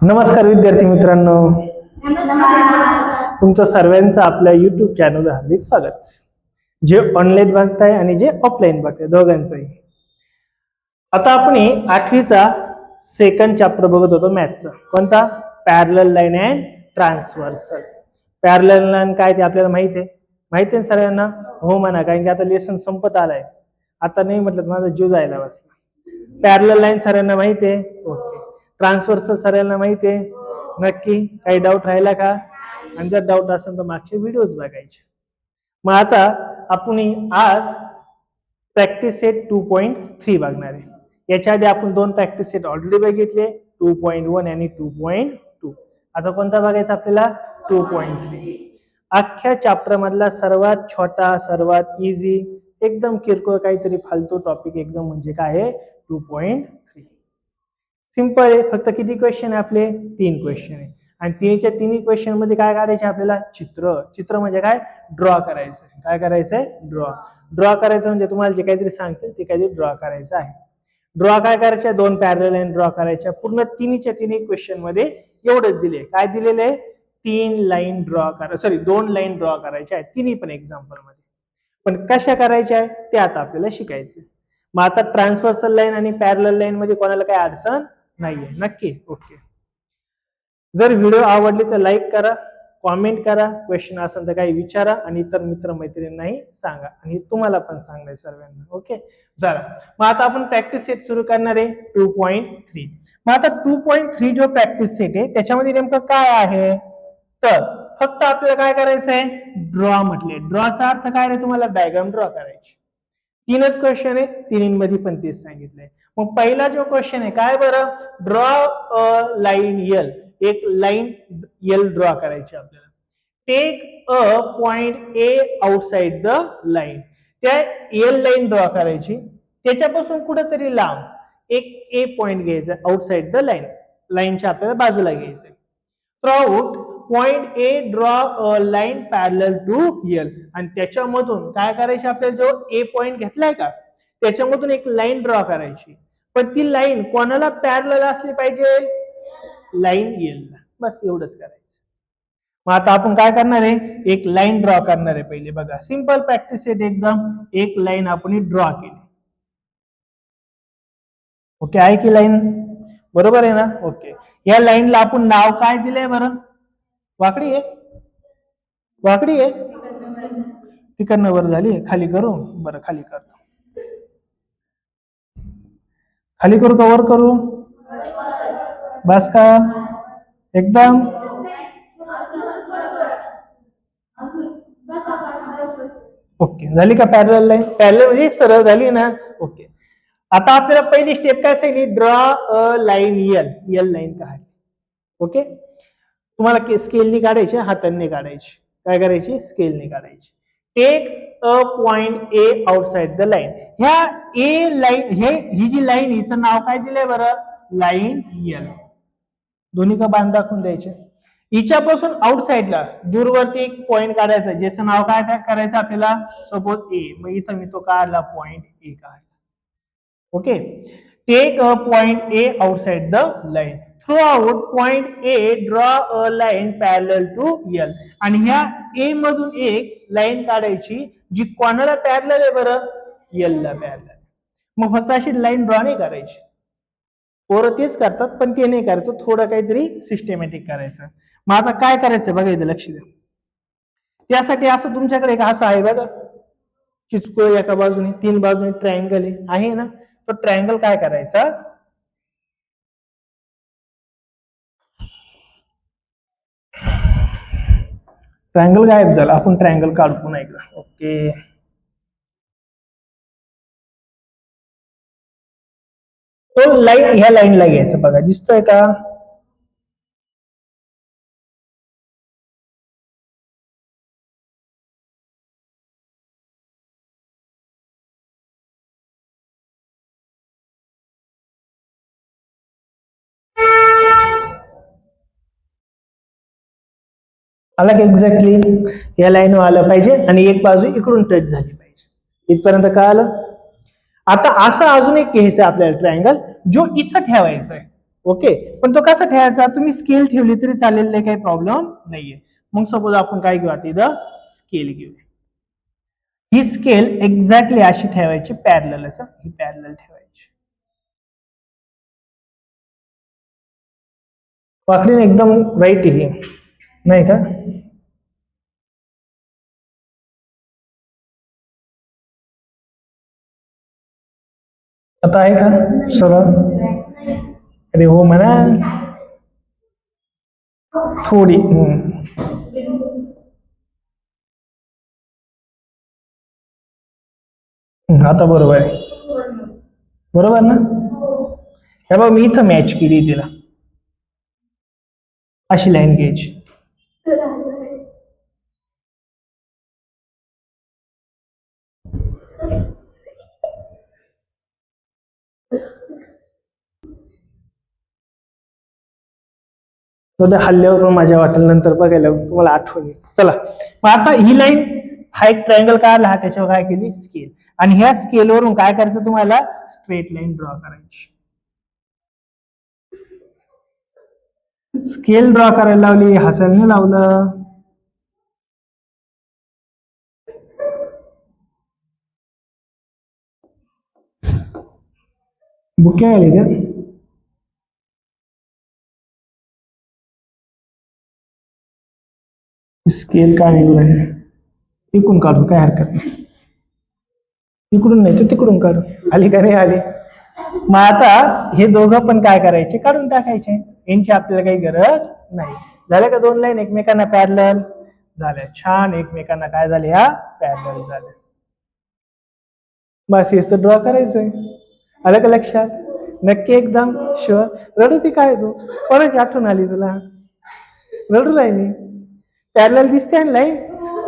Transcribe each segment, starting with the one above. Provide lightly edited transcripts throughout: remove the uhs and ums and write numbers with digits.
नमस्कार विद्यार्थी मित्रांनो, तुमचं सर्वांचं आपल्या युट्यूब चॅनलवर हार्दिक स्वागत. जे ऑनलाईन बघताय आणि जे ऑफलाईन बघताय दोघांचंही. आता आपण 8वीचा सेकंड चॅप्टर बघत होतो मॅथचा. कोणता? Parallel line and transversal. Parallel line काय ते आपल्याला माहिती आहे सर्वांना? हो म्हणा, कारण की आता लेसन संपत आलाय. आता नाही म्हटलं माझा जीव जायला बसला. पॅरलल लाईन सर्वांना माहिती आहे? ओके. ट्रान्सव्हर्सल सर्वांना माहिती आहे? नक्की? काही डाऊट राहिला का? आणि जर डाऊट असेल तर मागचे व्हिडिओज बघायचे. मग आता आपण आज प्रॅक्टिस सेट 2.3 बघणार आहे. याच्या आधी आपण 2 प्रॅक्टिस सेट ऑलरेडी बघितले, 2.1 आणि 2.2. आता कोणता बघायचा आपल्याला? 2.3. अख्ख्या चॅप्टर मधला सर्वात छोटा, सर्वात इझी, एकदम किरकोळ काहीतरी फालतू टॉपिक एकदम म्हणजे काय आहे? 2.3. सिंपल आहे. फक्त किती क्वेश्चन आहे आपले? 3 क्वेश्चन आहे. आणि तिन्ही क्वेश्चन मध्ये काय काढायचे आपल्याला? चित्र म्हणजे काय? ड्रॉ करायचं. काय करायचंय? ड्रॉ करायचं म्हणजे तुम्हाला जे काहीतरी सांगतील ते काहीतरी ड्रॉ करायचं आहे. ड्रॉ काय करायचं? 2 पॅरलल लाईन ड्रॉ करायच्या. पूर्ण तिन्ही क्वेश्चन मध्ये एवढंच दिले. काय दिलेलं आहे? 2 लाईन ड्रॉ करायच्या आहेत तिन्ही पण एक्झाम्पल मध्ये. पण कशा करायच्या आहे ते आता आपल्याला शिकायचं. मग आता ट्रान्सव्हर्सल लाईन आणि पॅरलल लाईन मध्ये कोणाला काही अडचण नाहीये? नक्की? ओके. जर व्हिडिओ आवडले तर लाईक करा, कॉमेंट करा, क्वेश्चन असेल तर काही विचारा आणि इतर मित्र-मैत्रिणींनाही सांगा आणि तुम्हाला पण सांगायचं सर्वांना. ओके. चला, मग आता आपण प्रॅक्टिस सेट सुरू करणार आहे 2.3. मग आता 2.3 जो प्रॅक्टिस सेट आहे त्याच्यामध्ये नेमकं काय आहे? तर फक्त आपल्याला काय करायचं आहे? ड्रॉ म्हटले. ड्रॉचा अर्थ काय रे? तुम्हाला डायग्राम ड्रॉ करायची. 3च क्वेश्चन आहे, तिन्हीमध्ये पण तेच सांगितलंय. मग पहिला जो क्वेश्चन आहे काय बरं? Draw a line L. एक लाईन एल ड्रॉ करायची आपल्याला. Take a point A outside the line. त्या एल लाईन ड्रॉ करायची. त्याच्यापासून कुठेतरी लांब एक ए पॉइंट घ्यायचा आउटसाइड द लाईन. लाईनच्या आपल्याला बाजूला घ्यायचं. Throughout point A draw a line parallel to L. आणि त्याच्यामधून काय करायचे? आपल्याला जो ए पॉइंट घेतलाय का त्याच्यामधून एक लाईन ड्रॉ करायची. पण ती लाईन कोणाला पॅरलल असली पाहिजे? लाईन एल ला. बस एवढंच करायचं. मग आता आपण काय करणार आहे? एक लाईन ड्रॉ करणार आहे. पहिले बघा, सिंपल प्रॅक्टिस सेट एकदम. एक लाईन आपण ड्रॉ केली. ओके आहे की लाईन? बरोबर आहे ना? ओके. या लाईनला आपण नाव काय दिलंय बरं? वाकडी आहे? वाकडी आहे? तिकडनं वर झाली. खाली करू? बरं, खाली करतो. खाली करू का वर करू? बस का? एकदम ओके. झाली का पॅरलल लाईन? पॅरलल म्हणजे सरळ झाली ना? ओके. आता आपल्याला पहिली स्टेप काय सांगितली? Draw a line L. L line काढायची. ओके. तुम्हाला स्केलनी काढायची, हातांनी काढायची. काय करायची? स्केलनी काढायची. Take a point A outside the line. ह्या A line, he G line हिचं नाव काय दिलंय बरं? Line L. दोन्ही का बाण दाखवून द्यायचे. हिच्यापासून आउटसाइडला दूरवरती एक पॉइंट काढायचा, ज्याचं नाव काय करायचं आपल्याला? Suppose A. मग इथं मी तो काढला पॉइंट ए काढला. Okay. Take a point A outside the line. Throughout point A draw a line parallel to L. आणि ह्या ए मधून एक लाईन काढायची जी कोणाला पॅरलल आहे बरं? एल ला पॅरलल. मग फक्त अशी लाईन ड्रॉ नाही करायची. पोरं तेच करतात, पण ते नाही करायचं. थोडं काहीतरी सिस्टमॅटिक करायचं. मग आता काय करायचं बघायचं, लक्ष द्या. त्यासाठी असं तुमच्याकडे एक असं आहे बघा, चिचकुळ एका बाजूने, 3 बाजूने ट्रायंगल आहे ना? तो ट्रायंगल काय करायचा? ट्रायंगल गायब झाला. आपण ट्रायंगल काढू पुन्हा एकदा. ओके. तो लाईन ह्या लाईनला घ्यायचं. बघा, दिसतोय का? आला की एक्झॅक्टली या लाईन आलं पाहिजे आणि एक बाजू इकडून टच झाली पाहिजे. इथपर्यंत कळालं. आता असं अजून एक घ्यायचं आपल्याला ट्रायंगल जो इथं ठेवायचा आहे. ओके, पण तो कसा ठेवायचा, तुम्ही स्केल ठेवली तरी चालेल, काही प्रॉब्लेम नाहीये. मग सपोज आपण काय घेऊ, आता इथं स्केल घेऊ. ही स्केल एक्झॅक्टली अशी ठेवायची, पॅरलल असं, ही पॅरलल ठेवायची. वाकडीने एकदम राईट ही नाही का? आता आहे का सरळ? अरे हो म्हणा थोडी. आता बरोबर आहे, बरोबर ना? हे बघ मी इथं मॅच केली तिला, अशी लाईन घ्यायची. हल्ल्यावर माझ्या वाटेल नंतर बघायला तुम्हाला आठवण येईल. चला मग आता ही लाईन, हा एक ट्रायंगल काढला, हा त्याच्यावर काय केली स्केल, आणि ह्या स्केलवरून काय करायचं तुम्हाला, स्ट्रेट लाईन ड्रॉ करायची. स्केल ड्रॉ करायला लावली, हसायला लावलं. बुके आली का? स्केल काय इकडून काढू, काय हरकत नाही. इकडून नाही तर तिकडून काढू, आली का नाही आली. मग आता हे दोघं पण काय करायचे, काढून टाकायचे, यांची आपल्याला काही गरज नाही. झालं का, दोन लाईन एकमेकांना पॅरलल झाल्या, छान, एकमेकांना काय झाले, ह्या पॅरलल झाल्या. बस हेच ड्रॉ करायचंय. आलं का लक्षात? नक्की एकदम शुअर? रडू काय तू, कोणाची आठवण आली तुला? रडू राहिली, पॅरलल दिसते ना लाईन?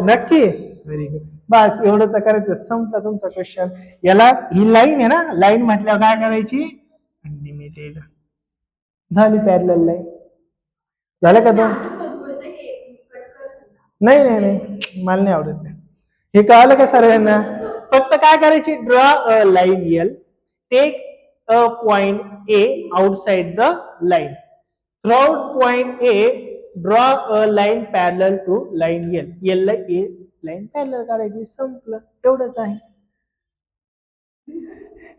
नक्की, व्हेरी गुड. बस एवढं तर करायचं, संपला तुमचा क्वेश्चन. याला ही लाईन आहे ना, लाईन म्हटल्यावर काय करायची, अनलिमिटेड. झाली पॅरलल लाईन. झालं का तो? नाही नाही नाही, मला नाही आवडत नाही. हे कळालं का सर्वांना? फक्त काय करायची, draw a line L, take a point A outside the line, throughout point A draw a line parallel to line L. L ला ए लाईन पॅरलल काढायची, संपलं, तेवढंच आहे.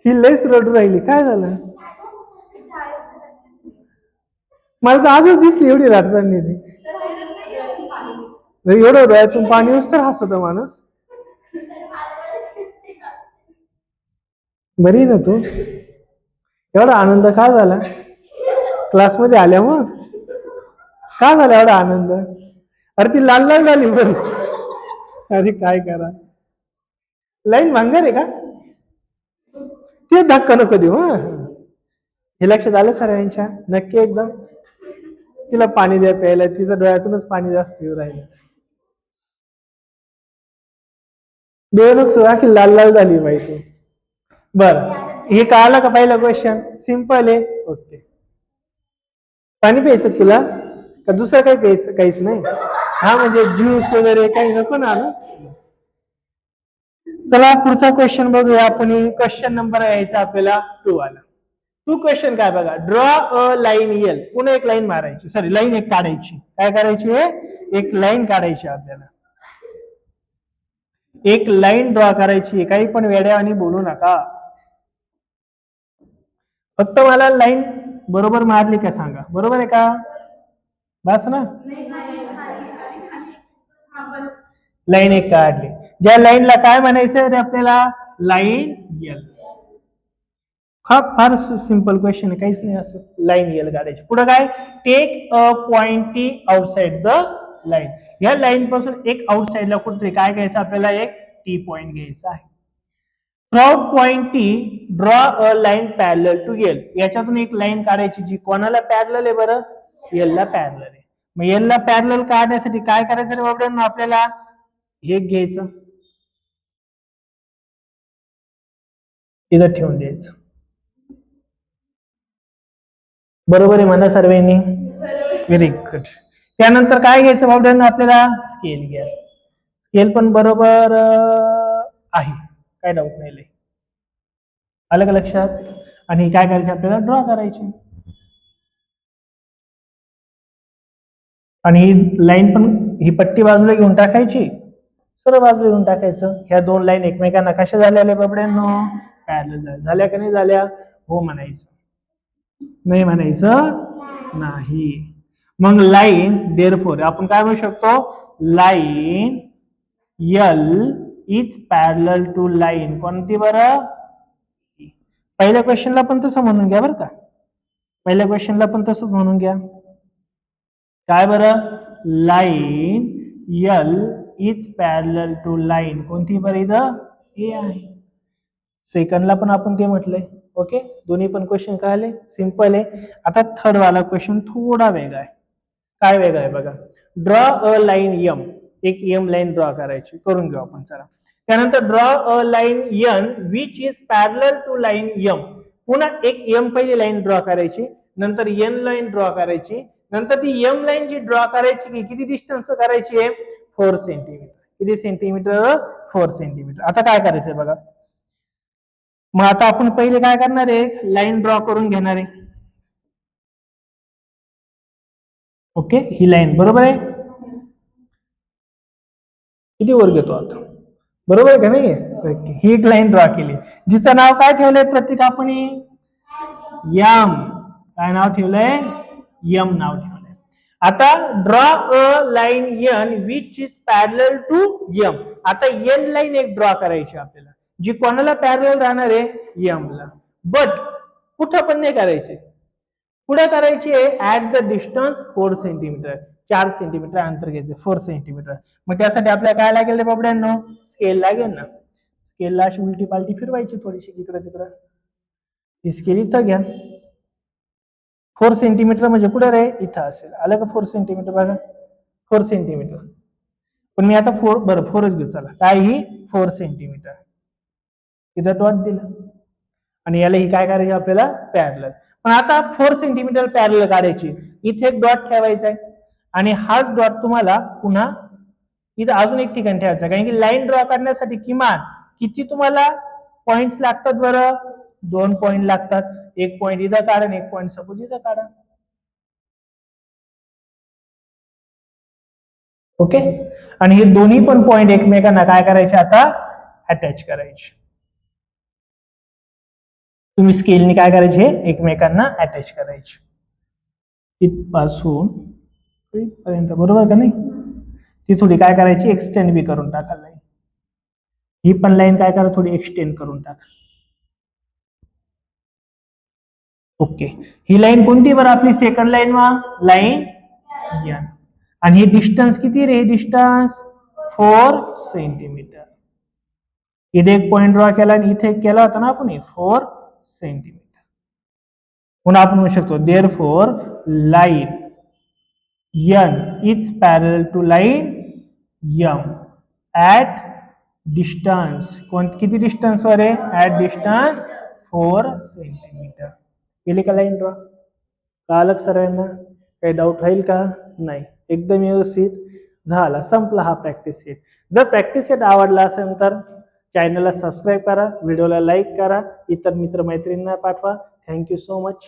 ही लयच रडू राहिली, काय झालं? मला तर आजच दिसली एवढी रडताना ती. एवढं डोळ्यातून पाणी येऊस तर हसत माणूस. बरी ना तू? एवढा आनंद का झाला क्लासमध्ये आल्या, मग का झाला एवढा आनंद? अरे ती लाल लाल झाली बरी. अरे काय करा, लाईन भांगर आहे का? ते धक्का नको देऊ. हे लक्षात आलं सर्वांच्या? नक्की एकदम. तिला पाणी द्या प्यायला, तिच्या डोळ्यातूनच पाणी जास्त येऊ राहिलं. दोनच सुद्धा की लाल लाल झाली बाई तू. बर, हे कळालं का पहिला क्वेश्चन? सिंपल आहे. ओके, पाणी प्यायचं तुला का दुसरं काही प्यायचं? काहीच नाही. हा म्हणजे ज्यूस वगैरे काही नको ना? चला पुढचा क्वेश्चन बघूया आपण. क्वेश्चन नंबर यायचा आपल्याला 2 आला. 2 क्वेश्चन काय बघा, ड्रॉ अ लाईन एल, पुन्हा एक लाईन मारायची, सॉरी लाईन एक काढायची. काय करायची आहे, एक लाईन काढायची आपल्याला. एक लाईन ड्रॉ करायची, काही पण वेड्यावानी बोलू नका. फक्त मला लाईन बरोबर मारली का सांगा, बरोबर आहे का? बस ना, लाईन एक काढली. ज्या लाईनला काय म्हणायचं रे आपल्याला, लाईन एल. फार सिंपल क्वेश्चन आहे, काहीच नाही असं. लाईन एल काढायची. पुढे काय, take a point T outside the line. या लाईन पासून एक आउटसाइडला कुठेतरी काय घ्यायचं आपल्याला, एक टी पॉइंट घ्यायचा आहे. Throughout point T draw a line parallel to L. याच्यातून एक लाईन काढायची जी कोणाला पॅरलल आहे बरं, एल ला पॅरलल आहे. मग एल ला पॅरलल काढण्यासाठी काय करायचं रे बाबड्यांनो, आपल्याला हे घ्यायचं, इथं ठेवून द्यायचं. बरोबर आहे म्हणा सर्वांनी? Very good. त्यानंतर काय घ्यायचं बाबड्यांनो आपल्याला, स्केल घ्या. स्केल पण बरोबर आहे, काय डाऊट नाही लय. आलं का लक्षात? आणि काय करायचे आपल्याला ड्रॉ करायची. आणि ही लाईन पण ही पट्टी बाजूला घेऊन टाकायची, सरळ बाजूला घेऊन टाकायचं. ह्या दोन लाईन एकमेकांना कशा झालेल्या बाबड्यांनो? पॅरलल झाल्या का नाही झाल्या? हो म्हणायचं. नाही म्हणायचं नाही. मग लाईन देअरफॉर आपण काय म्हणू शकतो? Line L is parallel to line कोणती बरं? पहिल्या क्वेश्चनला पण तसं म्हणून घ्या बरं का. पहिल्या क्वेश्चनला पण तसंच म्हणून घ्या. काय बरं? Line L is parallel to line कोणती बरं? इथं ए आहे. सेकंडला पण आपण ते म्हटलंय. ओके, दोन्ही पण क्वेश्चन काय आले? सिंपल आहे. आता थर्ड वाला क्वेश्चन थोडा वेगळा आहे. काय वेगळा आहे बघा. ड्रॉ अ लाईन एम, एक एम लाईन ड्रॉ करायची. करून घेऊ आपण चला. त्यानंतर draw a line N which is parallel to line M. पुन्हा एक एम पहिली लाईन ड्रॉ करायची, नंतर एन लाईन ड्रॉ करायची, नंतर ती एम लाईन जी ड्रॉ करायची किती डिस्टन्स करायची आहे? 4 सेंटीमीटर. किती सेंटीमीटर? 4 सेंटीमीटर. आता काय करायचंय बघा. मग आता आपण पहिले काय करणार आहे? लाईन ड्रॉ करून घेणार आहे. ओके, ही लाईन बरोबर आहे. किती वर घेतो आता? बरोबर आहे का नाही? ही एक लाईन ड्रॉ केली, जिचं नाव काय ठेवलंय प्रत्येक आपण? यम. काय नाव ठेवलंय? यम नाव ठेवलंय. आता draw a line N which is parallel to M. आता एन लाईन एक ड्रॉ करायची आपल्याला, जी कोणाला पॅरलल राहणार आहे? यम ला. बट कुठं पण नाही करायची, पुढे करायची आहे at the distance 4 centimetre. 4 centimetre अंतर घ्यायचं, 4 सेंटीमीटर. मग त्यासाठी आपल्याला काय लागेल रे बाबड्यांनो? स्केल लागेल ना. स्केलला अशी उलटी पालटी फिरवायची थोडीशी इकडे तिकडं. ही स्केल इथं घ्या. 4 सेंटीमीटर म्हणजे कुठे रे? इथं असेल. आलं का 4 सेंटीमीटर बघा? 4 सेंटीमीटर. पण मी आता 4 बरं 4च घेऊ चला. काय ही? 4 सेंटीमीटर. इथं डॉट दिलं आणि याला ही काय करायची आपल्याला? पॅरलल. पण आता 4 सेंटीमीटर पॅरलल काढायची. इथे एक डॉट ठेवायचा आहे आणि हाच डॉट तुम्हाला पुन्हा इथं अजून एक ठिकाणी ठेवायचा, कारण की लाईन ड्रॉ करण्यासाठी किमान किती तुम्हाला पॉइंट्स लागतात बरं? 2 पॉइंट लागतात. एक पॉइंट इथं काढा आणि एक पॉइंट सपोज इथं काढा. ओके, आणि हे दोन्ही पण पॉइंट एकमेकांना काय करायचे आता? अटॅच करायचे. तुम्ही स्केलने काय करायचे? एकमेकांना अटॅच करायचे. इथपासून इथपर्यंत, बरोबर का नाही? ती थोडी काय करायची? एक्सटेंड बी करून टाका लाईन. ही पण लाईन काय करा? थोडी एक्सटेंड करून टाका. ओके, ही लाईन कोणती बरं आपली? सेकंड लाईन मग लाईन एन. आणि हे डिस्टन्स किती रे? Distance 4 centimetre. इथे एक पॉइंट ड्रॉ केला आणि इथे एक केला होता ना आपण, 4 सेंटीमीटर. म्हणून आपण म्हणू शकतो therefore line N is parallel to line M at distance. किती डिस्टन्स वर आहे? At distance 4 centimetre. केली का लाईन ड्रॉ? कळालं सर्वांना? काही डाऊट राहील का? नाही, एकदम व्यवस्थित झाला. संपला हा प्रॅक्टिस सेट. जर प्रॅक्टिस सेट आवडला असेल तर चॅनलला सबस्क्राईब करा, व्हिडिओला लाईक करा, इतर मित्र मैत्रिणींना पाठवा. Thank you so much.